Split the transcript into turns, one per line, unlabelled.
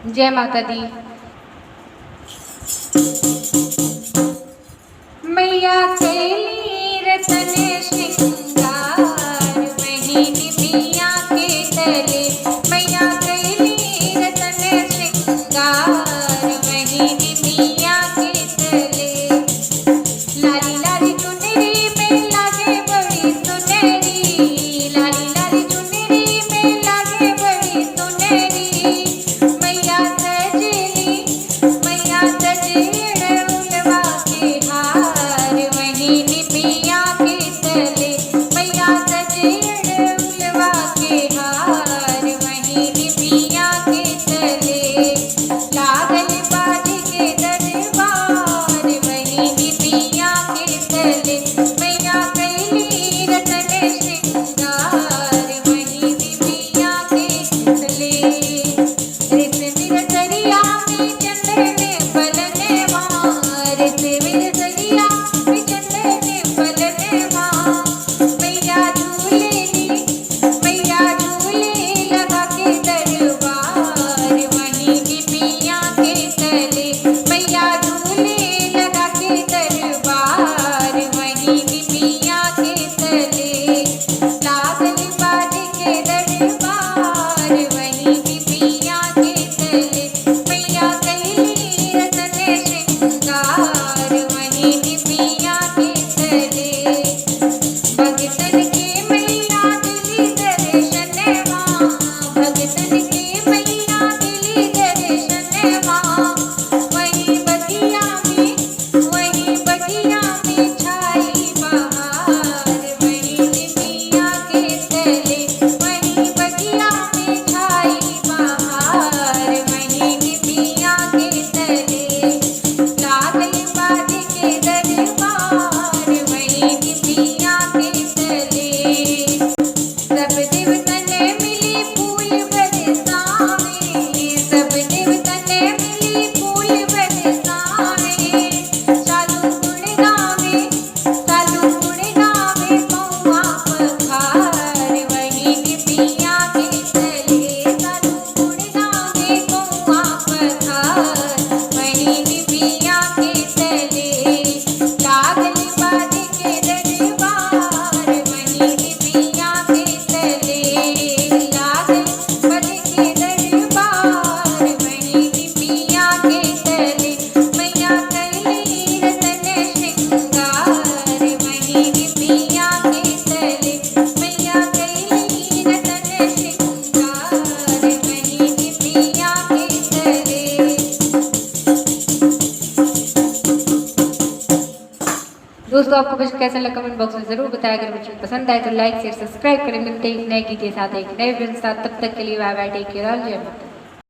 जय माता दी। मैया कैली रतन श्रृंगार वही निमिया के तले। मैया कैली रतन श्रृंगार वही निमिया के तले। लाली लाली चुनरी में लागे बड़ी सुनहरी। लाली लाली चुनरी में लागे बड़ी सुनहरी। मैया सजली मैया सजल उलवा के हार वही निमिया के तले। मैया सजल उलवा के हार वही निमिया के तले। लागल बाज के दरबार वही निमिया के तले। मैया कैली रतन श्रृंगार वही निमिया के तले। रितमिर सरिया में चंदन पलने माँ। रितमिर सरिया में चंदन पलने माँ। मैया झूलेली मैया झूले लगा के दरबार वही निमिया के तले। मैया झूले लगा के दरबार वही निमिया के तले। लागल बाज के दरबार वही निमिया के तले। मैया कैली रतन श्रृंगार वही निमिया के तले। भगतन के मैया दिली दर्शनवा। भगतन के मैया दिली दर्शनवा। वही बगिया में छाई बहार वही निमिया के तले। वही बगिया में छाई बहार वही निमिया के तले। लागल बाज के दरबार वही निमिया के तले। सब देवतन मिली फूल बरसावे। सब देवतन मिली फूल बरसावे। चालू गुण गावे पौआ पखार वही निमिया के तले। चालू गुण गावे पौआ पखार वही निमिया के तले। लागल बाज के दरबार वही निमिया के तले। लागल बाज के दरबार वही निमिया के तले। मैया कैली रतन श्रृंगार वही निमिया के तले। मैया कैली रतन श्रृंगार वही निमिया के तले। दोस्तों आपको कुछ कैसा लगा कमेंट बॉक्स में जरूर बताया। अगर वीडियो पसंद आए तो लाइक शेयर सब्सक्राइब करें। मिलते हैं एक नए गीत के साथ एक नए वीडियो के साथ। तब तक के लिए बाय बाय, टेक केयर, जय माता।